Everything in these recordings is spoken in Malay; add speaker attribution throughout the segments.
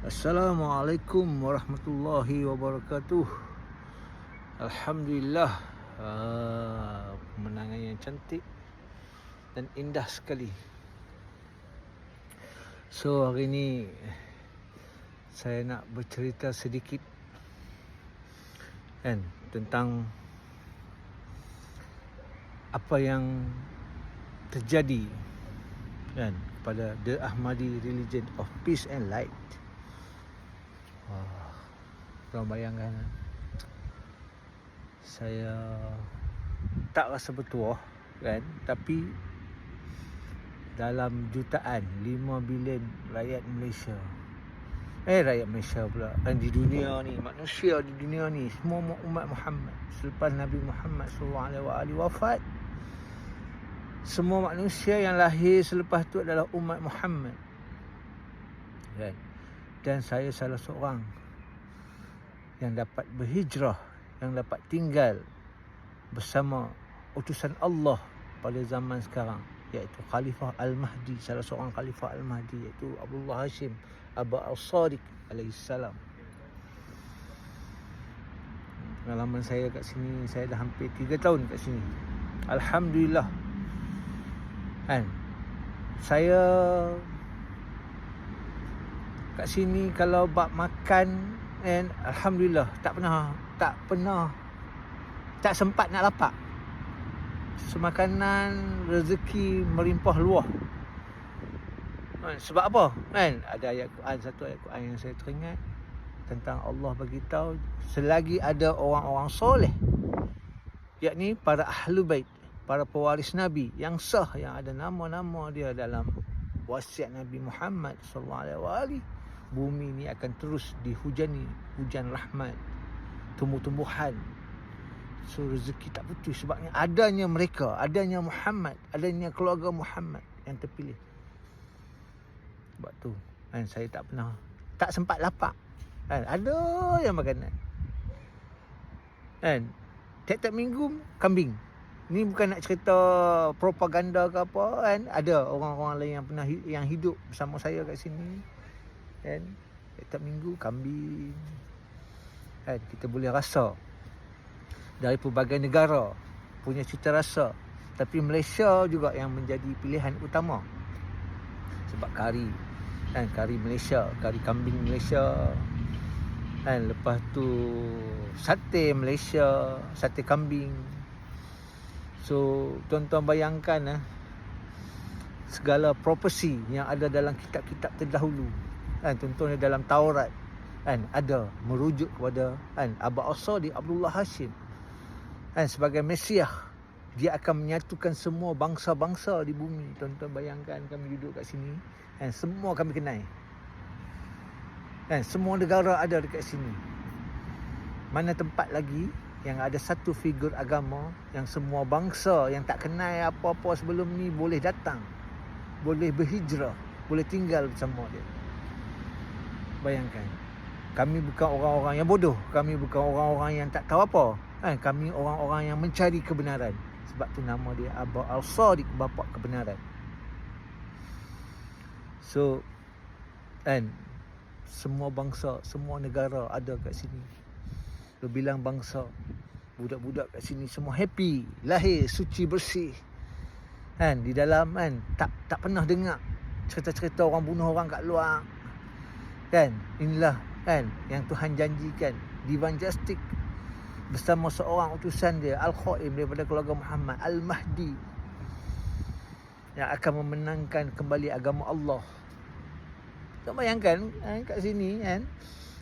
Speaker 1: Assalamualaikum warahmatullahi wabarakatuh. Alhamdulillah, pemandangan yang cantik dan indah sekali. So hari ini saya nak bercerita sedikit tentang apa yang terjadi pada The Ahmadi Religion of Peace and Light. Korang bayangkan, saya tak rasa bertuah tapi dalam jutaan 5 bilion rakyat Malaysia pula di dunia ni, manusia di dunia ni, semua umat Muhammad selepas Nabi Muhammad SAW wafat, semua manusia yang lahir selepas tu adalah umat Muhammad dan saya salah seorang yang dapat berhijrah, yang dapat tinggal bersama utusan Allah pada zaman sekarang, iaitu Khalifah Al-Mahdi, salah seorang Khalifah Al-Mahdi, iaitu Abdullah Hashim Aba Al-Sadiq alaihissalam. Pengalaman saya kat sini, saya dah hampir 3 tahun kat sini. Alhamdulillah. Saya kat sini kalau bab makan, alhamdulillah tak sempat nak lapak. Semakanan, rezeki melimpah luah. Sebab apa? Ada ayat Quran, satu ayat Quran yang saya teringat tentang Allah beritahu, selagi ada orang-orang soleh, yakni para ahlu bait, para pewaris Nabi yang sah, yang ada nama-nama dia dalam wasiat Nabi Muhammad SAW, bumi ni akan terus dihujani hujan rahmat, tumbuh-tumbuhan. So rezeki tak putus sebabnya adanya mereka, adanya Muhammad, adanya keluarga Muhammad yang terpilih. Sebab tu saya tak sempat lapak. Ada yang makanan. Tiap-tiap minggu kambing. Ni bukan nak cerita propaganda ke apa, ada orang-orang lain yang pernah yang hidup bersama saya kat sini. Tiap minggu kambing. Kita boleh rasa dari pelbagai negara punya cita rasa, tapi Malaysia juga yang menjadi pilihan utama sebab kari Malaysia, kari kambing Malaysia, lepas tu sate Malaysia, sate kambing. So tuan-tuan bayangkan segala propesi yang ada dalam kitab-kitab terdahulu, contohnya dalam Taurat, ada merujuk kepada Aba Al-Sadiq Abdullah Hashim sebagai Mesiah. Dia akan menyatukan semua bangsa-bangsa di bumi. Tuan-tuan bayangkan, kami duduk kat sini, semua kami kenal, semua negara ada dekat sini. Mana tempat lagi yang ada satu figur agama yang semua bangsa yang tak kenal apa-apa sebelum ni boleh datang, boleh berhijrah, boleh tinggal bersama dia. Bayangkan, kami bukan orang-orang yang bodoh, kami bukan orang-orang yang tak tahu apa, kami orang-orang yang mencari kebenaran. Sebab tu nama dia Aba Al-Sadiq, bapa kebenaran. So semua bangsa, semua negara ada kat sini. Berbilang bangsa, budak-budak kat sini semua happy, lahir suci bersih. Di dalam tak pernah dengar cerita-cerita orang bunuh orang kat luar. Inilah yang Tuhan janjikan, Divine Justice bersama seorang utusan dia, Al-Khaim, daripada keluarga Muhammad, Al-Mahdi, yang akan memenangkan kembali agama Allah. Kau bayangkan kat sini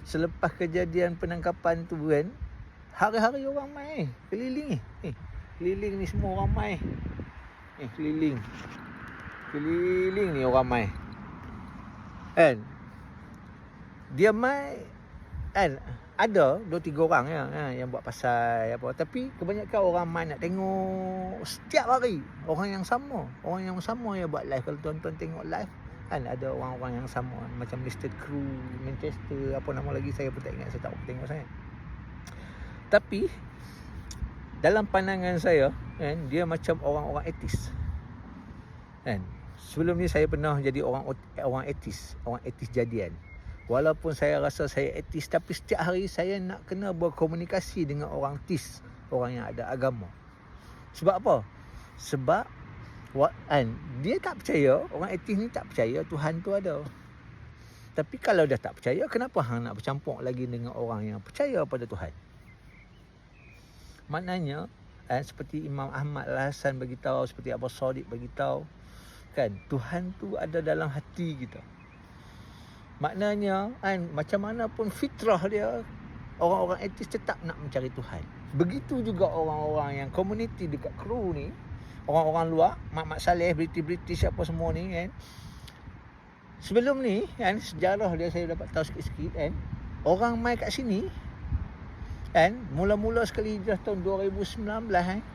Speaker 1: selepas kejadian penangkapan tu hari-hari orang mai keliling keliling ni, semua orang mai keliling ni orang mai dia mai ada 2-3 orang yang buat pasal apa, tapi kebanyakan orang mai nak tengok setiap hari orang yang sama yang buat live. Kalau tuan-tuan tengok live ada orang-orang yang sama, macam Mr. Crew Manchester, apa nama lagi saya pun tak ingat, saya tak tengok sangat. Tapi dalam pandangan saya dia macam orang-orang etis. Sebelum ni saya pernah jadi orang etis jadian. Walaupun saya rasa saya ateis, tapi setiap hari saya nak kena berkomunikasi dengan orang teis, orang yang ada agama. Sebab apa? Sebab dia tak percaya, orang ateis ni tak percaya Tuhan tu ada. Tapi kalau dah tak percaya, kenapa hang nak bercampur lagi dengan orang yang percaya pada Tuhan? Maknanya seperti Imam Ahmad Al-Hasan beritahu, seperti Abu Sadiq beritahu, kan, Tuhan tu ada dalam hati kita. Maknanya macam mana pun fitrah dia, orang-orang etis tetap nak mencari Tuhan. Begitu juga orang-orang yang komuniti dekat kru ni, orang-orang luar, Mak Saleh, British apa semua ni kan. Sebelum ni kan, sejarah dia saya dapat tahu sikit-sikit kan, orang mai kat sini kan, mula-mula sekali dah tahun 2019 kan.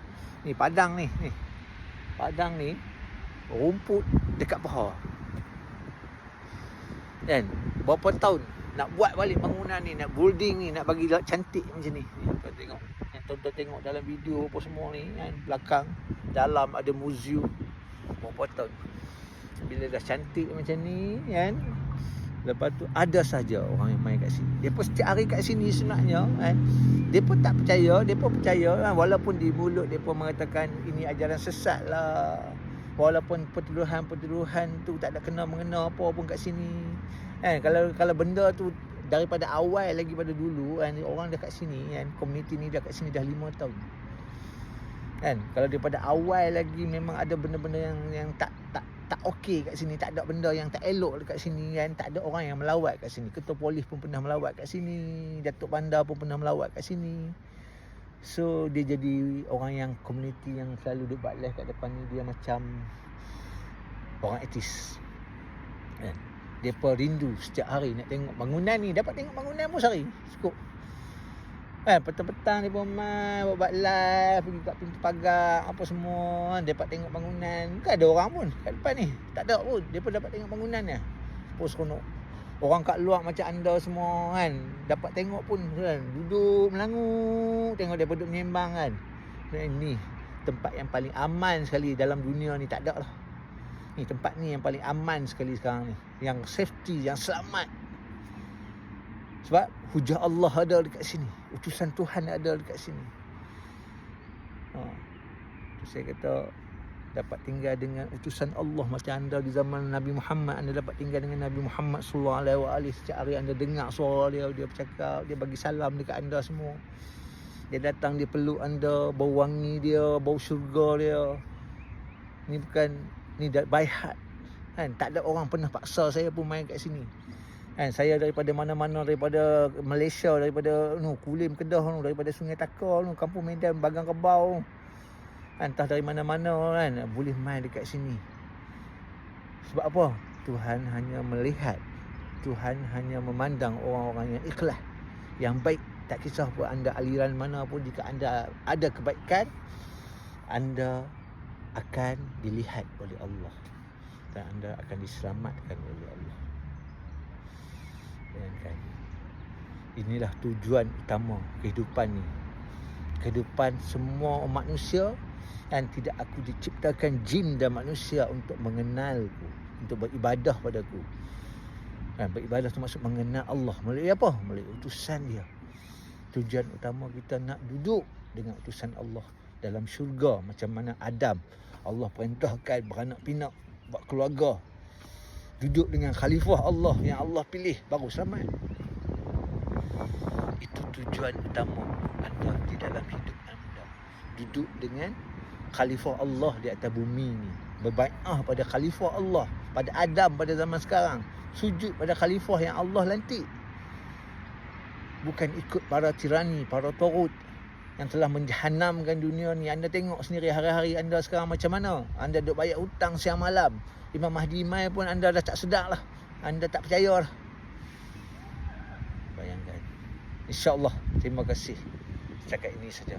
Speaker 1: Ni padang ni. Padang ni rumput dekat paha. Kan, berapa tahun nak buat balik bangunan ni, nak building ni, nak bagi cantik macam ni. Kau tengok, yang tonton tengok dalam video apa semua ni kan, belakang, dalam ada muzium. Berapa tahun. Bila dah cantik macam ni kan, lepas tu ada saja orang yang main kat sini. Depa setiap hari kat sini sebenarnya kan. Depa tak percaya, depa percaya kan, walaupun di mulut depa mengatakan ini ajaran sesat lah. Walaupun pertuduhan tu tak ada kena-mengena apa pun kat sini. Kan, kalau benda tu daripada awal lagi pada dulu kan, orang dekat sini kan, komuniti ni dekat sini dah 5 tahun. Kan, kalau daripada awal lagi memang ada benda-benda yang tak okey kat sini, tak ada benda yang tak elok dekat sini kan, tak ada orang yang melawat kat sini. Ketua polis pun pernah melawat kat sini, Datuk Bandar pun pernah melawat kat sini. So dia jadi orang yang komuniti yang selalu duduk balas kat depan ni, dia macam orang etis kan. Depa rindu setiap hari nak tengok bangunan ni, dapat tengok bangunan pun sehari cukup. Petang-petang dia pun mai buat live, pergi kat pintu pagar apa semua kan, dapat tengok bangunan. Kan ada orang pun kat depan ni, tak ada pun, depa dapat tengok bangunan ni. Pos seronok. Orang kat luar macam anda semua kan, dapat tengok pun kan, duduk melangut, tengok depa duduk menyembang kan. Ni tempat yang paling aman sekali dalam dunia ni, tak ada lah. Ni tempat ni yang paling aman sekali sekarang ni, yang safety, yang selamat. Sebab hujah Allah ada dekat sini, utusan Tuhan ada dekat sini. Saya kata dapat tinggal dengan utusan Allah macam anda di zaman Nabi Muhammad. Anda dapat tinggal dengan Nabi Muhammad sallallahu alaihi wasallam. Setiap hari anda dengar suara dia, dia bercakap, dia bagi salam dekat anda semua. Dia datang, dia peluk anda, bau wangi dia, bau syurga dia. Ni bukan, ni by heart kan. Tak ada orang pernah paksa saya pun main kat sini kan. Saya daripada mana-mana, daripada Malaysia, daripada Kulim, Kedah, daripada Sungai Takar, Kampung Medan, Bagang Kebau, entah dari mana-mana kan, boleh main dekat sini. Sebab apa? Tuhan hanya melihat, Tuhan hanya memandang orang-orang yang ikhlas, yang baik. Tak kisah pun anda aliran mana pun, jika anda ada kebaikan, anda akan dilihat oleh Allah dan anda akan diselamatkan oleh Allah. Kan? Inilah tujuan utama kehidupan ni. Kehidupan semua manusia, dan tidak aku diciptakan jin dan manusia untuk mengenalku, untuk beribadah padaku. Kan, beribadah tu maksud mengenal Allah. Melalui apa? Melalui utusan dia. Tujuan utama kita nak duduk dengan utusan Allah dalam syurga. Macam mana Adam, Allah perintahkan beranak pinak, buat keluarga, duduk dengan khalifah Allah yang Allah pilih, baru selamat. Itu tujuan utama anda di dalam hidup anda. Duduk dengan khalifah Allah di atas bumi ni, berbai'ah pada khalifah Allah, pada Adam pada zaman sekarang, sujud pada khalifah yang Allah lantik. Bukan ikut para tirani, para turut yang telah menjahanamkan dunia ni. Anda tengok sendiri hari-hari anda sekarang macam mana. Anda duk bayar hutang siang malam. Imam Mahdi mai pun anda dah tak sedar lah. Anda tak percaya lah. Bayangkan. InsyaAllah. Terima kasih. Setakat ini saja.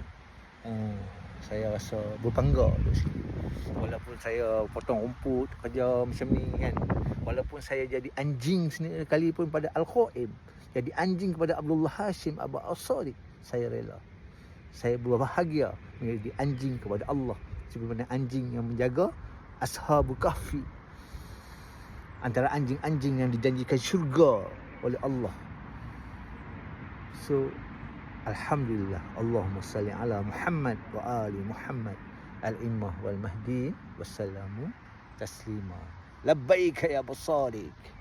Speaker 1: Saya rasa berbangga di sini. Walaupun saya potong rumput, kerja macam ni kan. Walaupun saya jadi anjing sekali pun pada Al-Qaim, jadi anjing kepada Abdullah Hashim Abu As-Sadiq, saya rela. Saya berbahagia menjadi anjing kepada Allah, sebagaimana anjing yang menjaga Ashabul Kahfi, antara anjing-anjing yang dijanjikan syurga oleh Allah. So alhamdulillah, Allahumma salli ala Muhammad wa ali Muhammad al-immah wal mahdi wassalamu taslima. Labbaik ya Abu Sadiq.